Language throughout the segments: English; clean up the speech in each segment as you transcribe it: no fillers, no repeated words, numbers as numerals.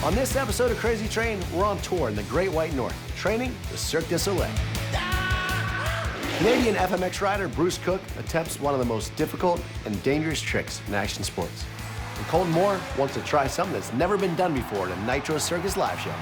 On this episode of Crazy Train, we're on tour in the Great White North, training the Cirque du Soleil. Canadian FMX rider Bruce Cook attempts one of the most difficult and dangerous tricks in action sports. And Colten Moore wants to try something that's never been done before in a Nitro Circus live show.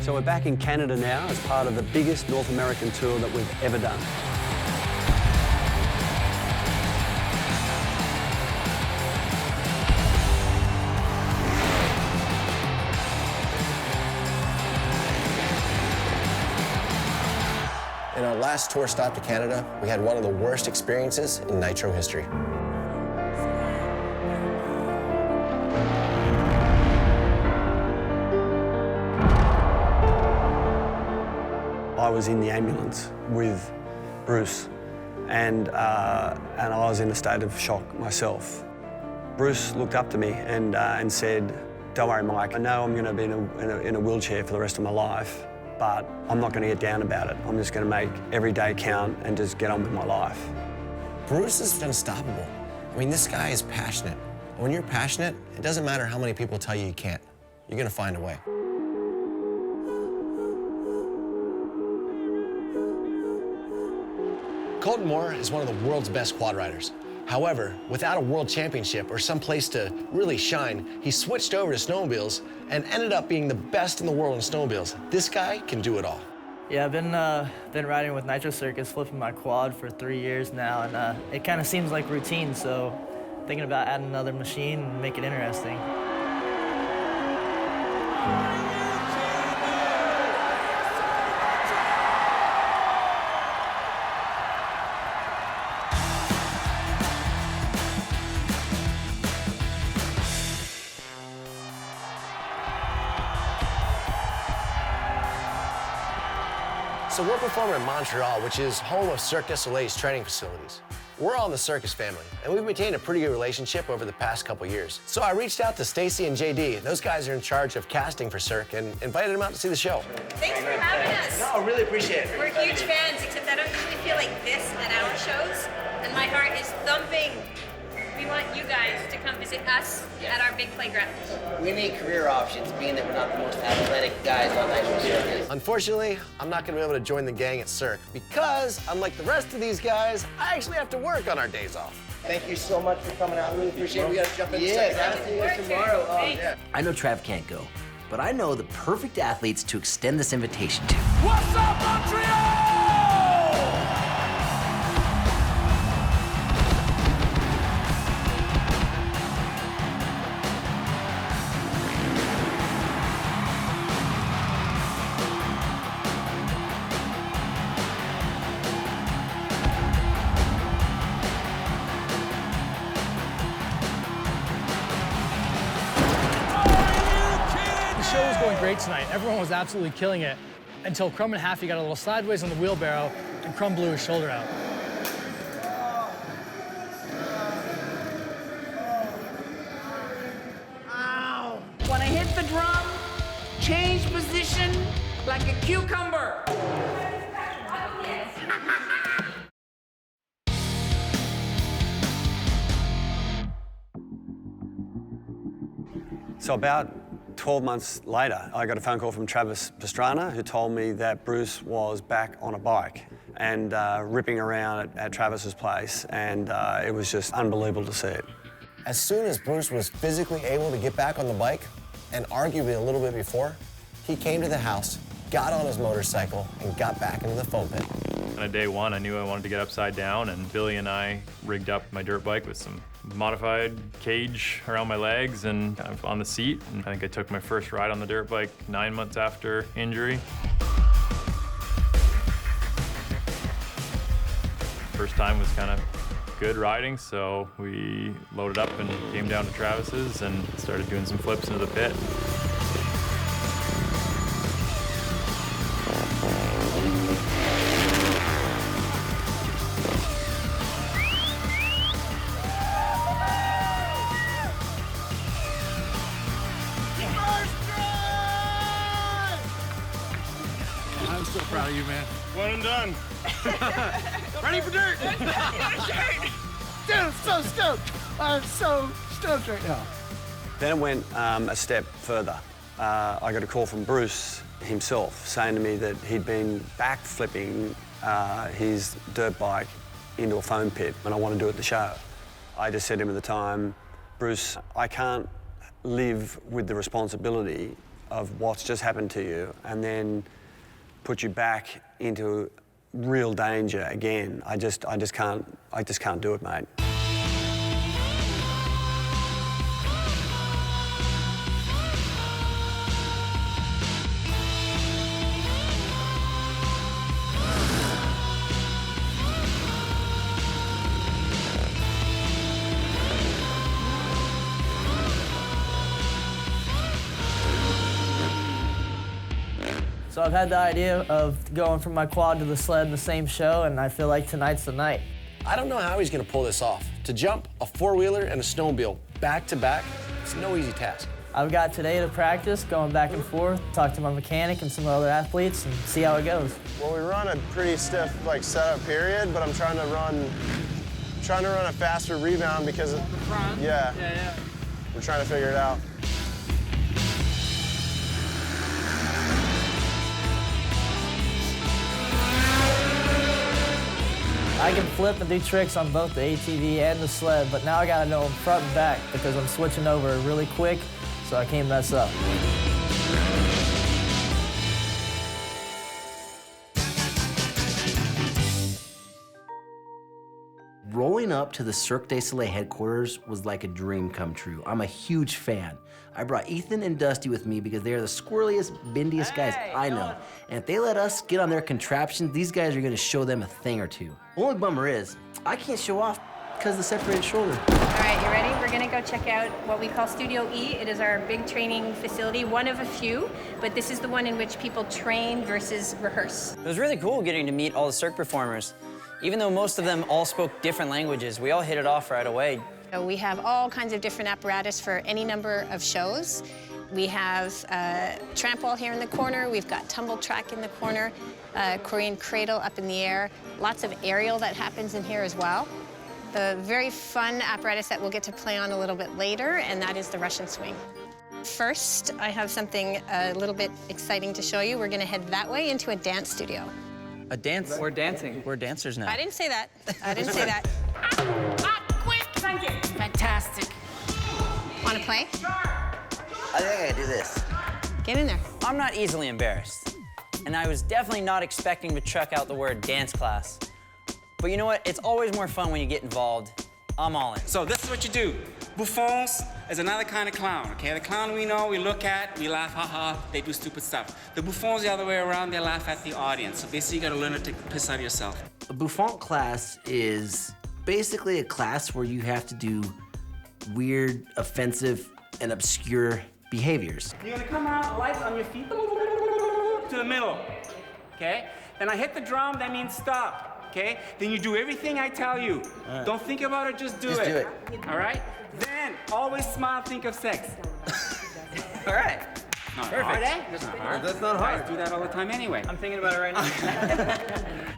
So we're back in Canada now as part of the biggest North American tour that we've ever done. In our last tour stop to Canada, we had one of the worst experiences in Nitro history. I was in the ambulance with Bruce, and I was in a state of shock myself. Bruce looked up to me and said, "Don't worry, Mike, I know I'm going to be in a wheelchair for the rest of my life, but I'm not going to get down about it. I'm just going to make every day count and just get on with my life." Bruce is unstoppable. I mean, this guy is passionate. When you're passionate, it doesn't matter how many people tell you you can't. You're going to find a way. Colton Moore is one of the world's best quad riders. However, without a world championship or some place to really shine, he switched over to snowmobiles and ended up being the best in the world in snowmobiles. This guy can do it all. Yeah, I've been riding with Nitro Circus, flipping my quad for 3 years now, and it kind of seems like routine, so thinking about adding another machine and make it interesting. So we're performing in Montreal, which is home of Cirque du Soleil's training facilities. We're all in the circus family, and we've maintained a pretty good relationship over the past couple years. So I reached out to Stacy and JD. Those guys are in charge of casting for Cirque, and invited them out to see the show. Thanks for having us. No, I really appreciate it. We're huge fans, except I don't usually feel like this at our shows, and my heart is thumping. We want you guys to come visit us at our big playground. We need career options, being that we're not the most athletic guys on Nitro Circus. Unfortunately, I'm not going to be able to join the gang at Cirque because, unlike the rest of these guys, I actually have to work on our days off. Thank you so much for coming out. Really appreciate it. We got to jump into Cirque tomorrow. Oh, yeah. I know Trav can't go, but I know the perfect athletes to extend this invitation to. What's up, Montreal? The show was going great tonight. Everyone was absolutely killing it until Crum and Halfy got a little sideways on the wheelbarrow and Crum blew his shoulder out. Ow! When I hit the drum, change position like a cucumber. So about 12 months later, I got a phone call from Travis Pastrana, who told me that Bruce was back on a bike and ripping around at Travis's place, and it was just unbelievable to see it. As soon as Bruce was physically able to get back on the bike, and arguably a little bit before, he came to the house, got on his motorcycle, and got back into the foam pit. Kind of day one, I knew I wanted to get upside down, and Billy and I rigged up my dirt bike with some modified cage around my legs and kind of on the seat. And I think I took my first ride on the dirt bike 9 months after injury. First time was kind of good riding, so we loaded up and came down to Travis's and started doing some flips into the pit. I'm so proud of you, man. One and done. Ready for dirt! Dude, I'm so stoked. I'm so stoked right now. Then it went a step further. I got a call from Bruce himself saying to me that he'd been backflipping his dirt bike into a foam pit and I want to do it at the show. I just said to him at the time, Bruce, I can't live with the responsibility of what's just happened to you and then put you back into real danger again. I just can't do it, mate. So I've had the idea of going from my quad to the sled in the same show, and I feel like tonight's the night. I don't know how he's gonna pull this off. To jump a four-wheeler and a snowmobile back to back, it's no easy task. I've got today to practice, going back and forth, talk to my mechanic and some other athletes, and see how it goes. Well, we run a pretty stiff setup period, but I'm trying to run a faster rebound because of, yeah. We're trying to figure it out. I can flip and do tricks on both the ATV and the sled, but now I gotta know them front and back because I'm switching over really quick, so I can't mess up. Rolling up to the Cirque du Soleil headquarters was like a dream come true. I'm a huge fan. I brought Ethan and Dusty with me because they are the squirreliest, bendiest guys I know. And if they let us get on their contraptions, these guys are gonna show them a thing or two. Only bummer is, I can't show off because of the separated shoulder. All right, you ready? We're gonna go check out what we call Studio E. It is our big training facility, one of a few, but this is the one in which people train versus rehearse. It was really cool getting to meet all the Cirque performers. Even though most of them all spoke different languages, we all hit it off right away. So we have all kinds of different apparatus for any number of shows. We have a tramp wall here in the corner. We've got tumble track in the corner, Korean cradle up in the air. Lots of aerial that happens in here as well. The very fun apparatus that we'll get to play on a little bit later, and that is the Russian swing. First, I have something a little bit exciting to show you. We're gonna head that way into a dance studio. A dance? We're dancing. We're dancers now. I didn't say that. I didn't say that. Quick! Fantastic. Want to play? I think I can do this. Get in there. I'm not easily embarrassed. And I was definitely not expecting to chuck out the word dance class. But you know what? It's always more fun when you get involved. I'm all in. So this is what you do. Bouffons is another kind of clown, okay? The clown we know, we look at, we laugh, haha, they do stupid stuff. The bouffons the other way around, they laugh at the audience. So basically you gotta learn to take the piss out of yourself. A bouffant class is basically a class where you have to do weird, offensive, and obscure behaviors. You're gonna come out light on your feet to the middle, okay? Then I hit the drum, that means stop, okay? Then you do everything I tell you. Don't think about it, just do it. All right? Then always smile, think of sex. All right. Not Perfect. hard, eh? That's not hard. That's not hard. Guys do that all the time anyway. I'm thinking about it right now.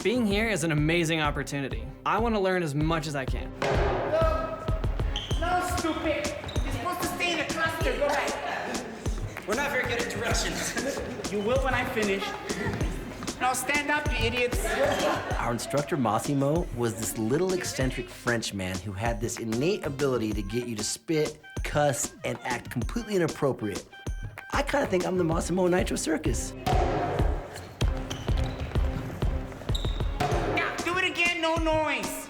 Being here is an amazing opportunity. I want to learn as much as I can. No, stupid. You're supposed to stay in a cluster. Go back. We're not very good at directions. You will when I finish. Now stand up, you idiots. Our instructor, Massimo, was this little eccentric Frenchman who had this innate ability to get you to spit, cuss, and act completely inappropriate. I kind of think I'm the Massimo Nitro Circus. noise.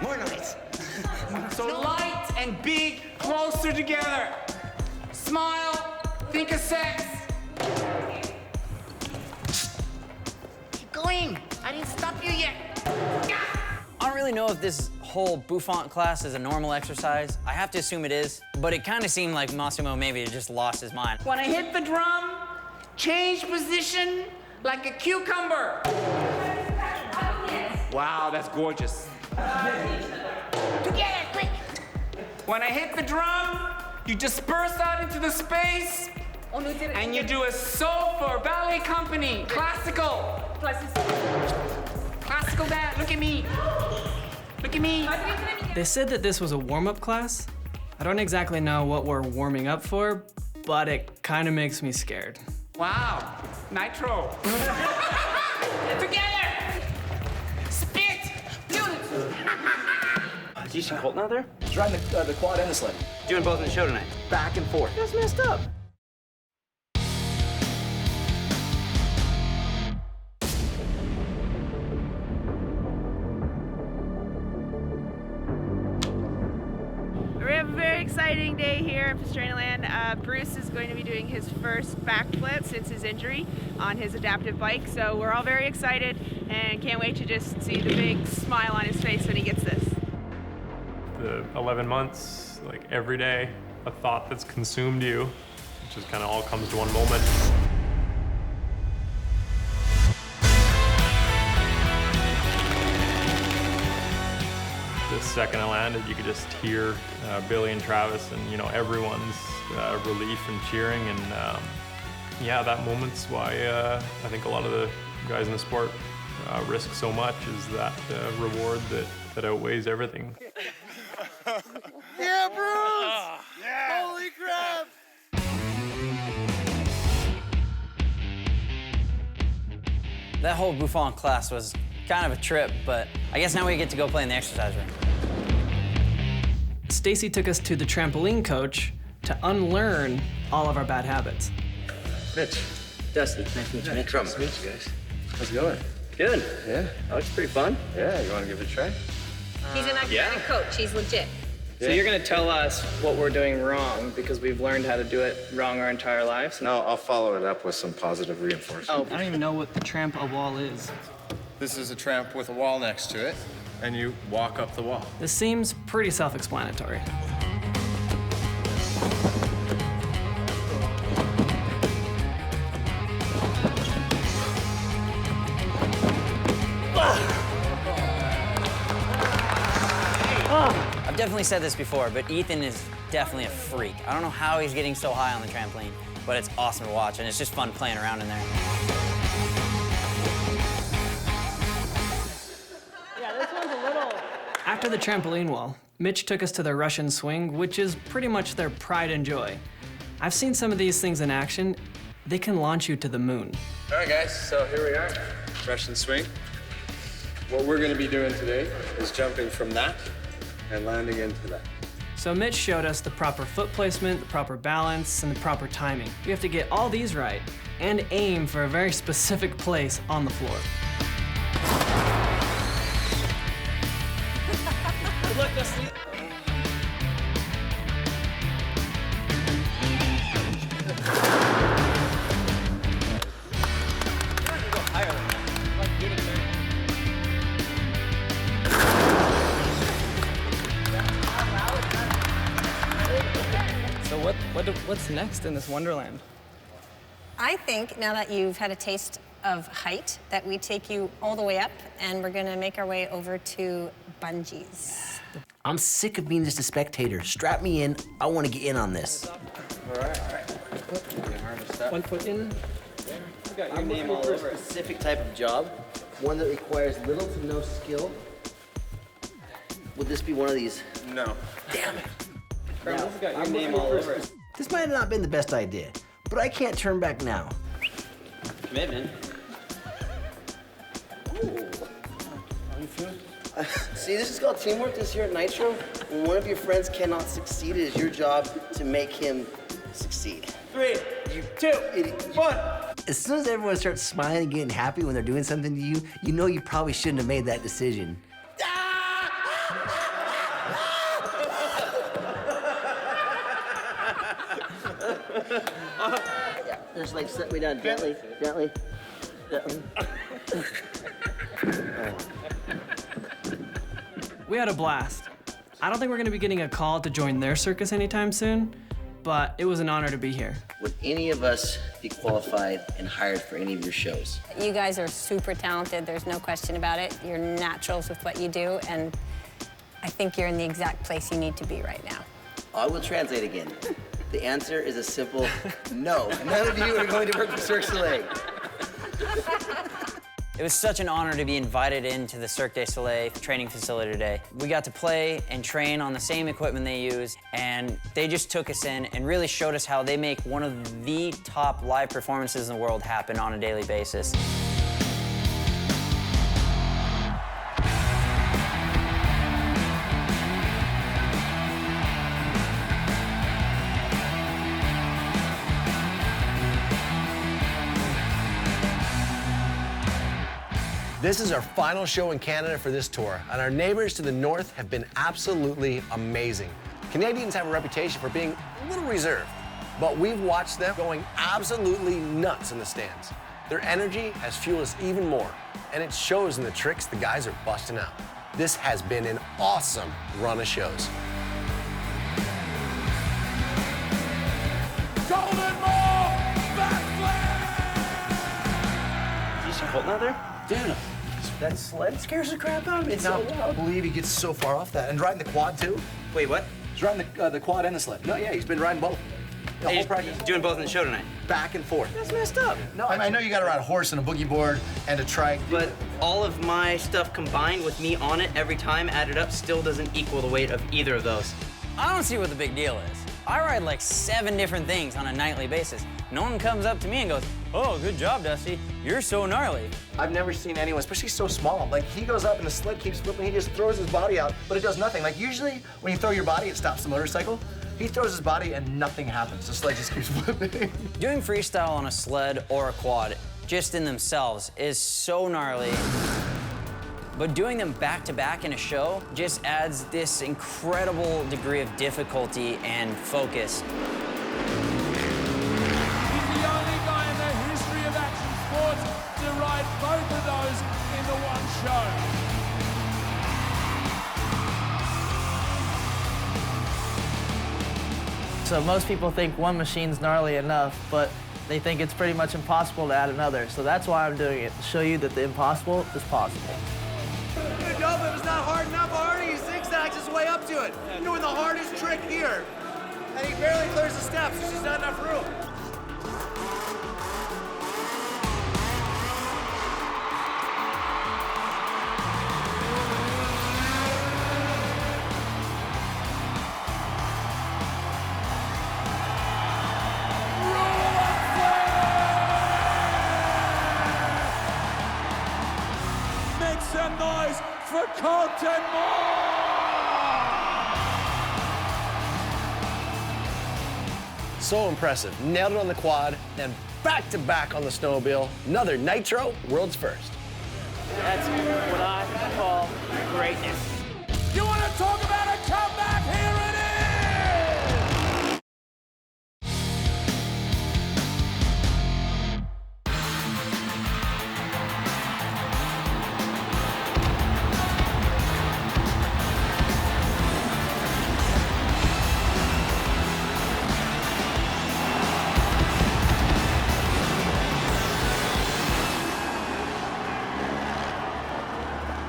More noise. So light and big, closer together. Smile, think of sex. Keep going. I didn't stop you yet. I don't really know if this whole bouffant class is a normal exercise. I have to assume it is, but it kind of seemed like Massimo maybe just lost his mind. When I hit the drum, change position like a cucumber. Wow, that's gorgeous. Together, quick. When I hit the drum, you disperse out into the space, and you do a soap or ballet company. Classical. Classical dance. Look at me. Look at me. They said that this was a warm-up class. I don't exactly know what we're warming up for, but it kind of makes me scared. Wow. Nitro. Together. Spit. Do you see Colton out there? He's riding the quad and the sled. Doing both in the show tonight. Back and forth. That's messed up. We have a very exciting day here at Pastrana Land. Bruce is going to be doing his first backflip since his injury on his adaptive bike, so we're all very excited and can't wait to just see the big smile on his face when he gets this. The 11 months, like every day, a thought that's consumed you, it just kind of all comes to one moment. The second I landed, you could just hear Billy and Travis and, you know, everyone's relief and cheering. And yeah, that moment's why I think a lot of the guys in the sport risk so much, is that reward that outweighs everything. Yeah, Bruce! Yeah! Holy crap! That whole bouffant class was kind of a trip, but I guess now we get to go play in the exercise room. Stacy took us to the trampoline coach to unlearn all of our bad habits. Mitch. Dusty. Nice to meet you, Mitch. Crum. Nice to meet you guys. How's it going? Good. Yeah? That looks pretty fun. Yeah, you want to give it a try? He's an acrobatic coach. He's legit. So you're gonna tell us what we're doing wrong because we've learned how to do it wrong our entire lives? No, I'll follow it up with some positive reinforcement. Oh, I don't even know what the tramp a wall is. This is a tramp with a wall next to it, and you walk up the wall. This seems pretty self-explanatory. I've definitely said this before, but Ethan is definitely a freak. I don't know how he's getting so high on the trampoline, but it's awesome to watch, and it's just fun playing around in there. After the trampoline wall, Mitch took us to the Russian swing, which is pretty much their pride and joy. I've seen some of these things in action. They can launch you to the moon. All right, guys, so here we are, Russian swing. What we're gonna be doing today is jumping from that and landing into that. So Mitch showed us the proper foot placement, the proper balance, and the proper timing. You have to get all these right and aim for a very specific place on the floor. Good luck, Dusty. What's next in this wonderland? I think now that you've had a taste of height, that we take you all the way up, and we're gonna make our way over to bungees. I'm sick of being just a spectator. Strap me in. I want to get in on this. All right. 1 foot in. I'm looking for a specific type of job, one that requires little to no skill. Would this be one of these? No. Damn it. This has got your name all over it. This might have not been the best idea, but I can't turn back now. Commitment. See, this is called teamwork this year at Nitro. When one of your friends cannot succeed, it is your job to make him succeed. 3, 2, 1. As soon as everyone starts smiling and getting happy when they're doing something to you, you know you probably shouldn't have made that decision. Yeah, just like set me down gently, gently, gently. We had a blast. I don't think we're gonna be getting a call to join their circus anytime soon, but it was an honor to be here. Would any of us be qualified and hired for any of your shows? You guys are super talented, there's no question about it. You're naturals with what you do, and I think you're in the exact place you need to be right now. I will translate again. The answer is a simple no. None of you are going to work for Cirque du Soleil. It was such an honor to be invited into the Cirque du Soleil training facility today. We got to play and train on the same equipment they use, and they just took us in and really showed us how they make one of the top live performances in the world happen on a daily basis. This is our final show in Canada for this tour, and our neighbors to the north have been absolutely amazing. Canadians have a reputation for being a little reserved, but we've watched them going absolutely nuts in the stands. Their energy has fueled us even more, and it shows in the tricks the guys are busting out. This has been an awesome run of shows. Colten Moore, backflip! Do you see Colton out there? Dude, that sled scares the crap out of me. It's so wild. I believe he gets so far off that. And riding the quad, too. Wait, what? He's riding the quad and the sled. No, yeah, he's been riding both. The whole practice. Doing both in the show tonight? Back and forth. That's messed up. No, I know you got to ride a horse and a boogie board and a trike. But all of my stuff combined with me on it every time added up still doesn't equal the weight of either of those. I don't see what the big deal is. I ride like 7 different things on a nightly basis. No one comes up to me and goes, "Oh, good job, Dusty. You're so gnarly." I've never seen anyone, especially so small. Like, he goes up and the sled keeps flipping, he just throws his body out, but it does nothing. Like, usually when you throw your body, it stops the motorcycle. He throws his body and nothing happens. The sled just keeps flipping. Doing freestyle on a sled or a quad, just in themselves, is so gnarly. But doing them back-to-back in a show just adds this incredible degree of difficulty and focus. He's the only guy in the history of action sports to ride both of those into one show. So most people think one machine's gnarly enough, but they think it's pretty much impossible to add another. So that's why I'm doing it, to show you that the impossible is possible. Dude, no, if it was not hard enough already, he zigzags his way up to it. He's doing the hardest trick here. And he barely clears the steps, there's just not enough room. Make some noise for Colten Moore! So impressive. Nailed it on the quad, and back-to-back on the snowmobile. Another Nitro, world's first. That's what I call greatness. You want to talk about a comeback? Here it is!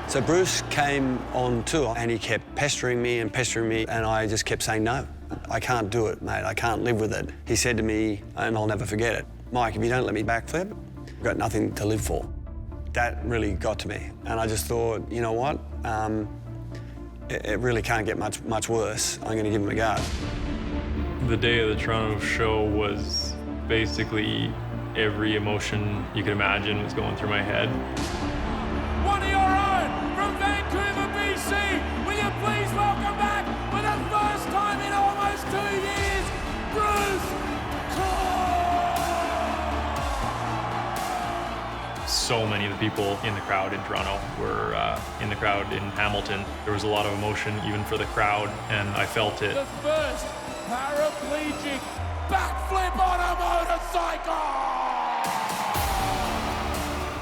So Bruce came on tour and he kept pestering me, and I just kept saying, no, I can't do it, mate, I can't live with it. He said to me, and I'll never forget it, Mike, if you don't let me backflip, I've got nothing to live for. That really got to me, and I just thought, you know what, it really can't get much worse. I'm gonna give him a go. The day of the Toronto show was basically every emotion you could imagine was going through my head. One of your own from Vancouver, BC. Will you please welcome back for the first time in almost 2 years, Bruce Crum! So many of the people in the crowd in Toronto were in the crowd in Hamilton. There was a lot of emotion even for the crowd, and I felt it. The first paraplegic backflip on a motorcycle!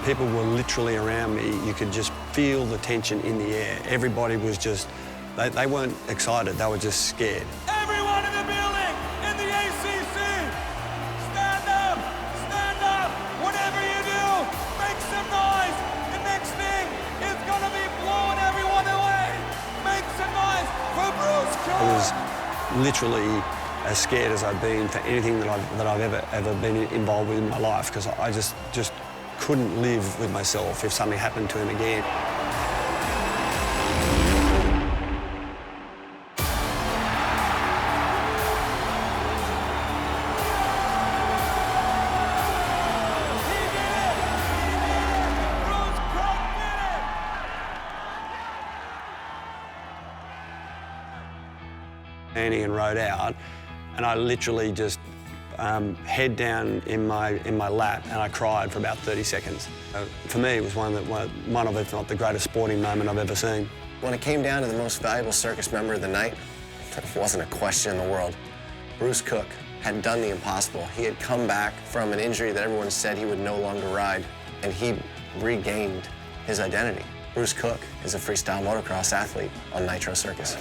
People were literally around me. You could just feel the tension in the air. Everybody was just, they weren't excited, they were just scared. Everyone in the building, in the ACC, stand up, whatever you do, make some noise. The next thing is gonna be blowing everyone away. Make some noise for Bruce Cook. I was literally as scared as I've been for anything that I've ever been involved with in my life, because I just couldn't live with myself if something happened to him again. And rode out, and I literally just head down in my lap, and I cried for about 30 seconds. For me, it was one of, if not the greatest sporting moment I've ever seen. When it came down to the most valuable circus member of the night, there wasn't a question in the world. Bruce Cook had done the impossible. He had come back from an injury that everyone said he would no longer ride, and he regained his identity. Bruce Cook is a freestyle motocross athlete on Nitro Circus.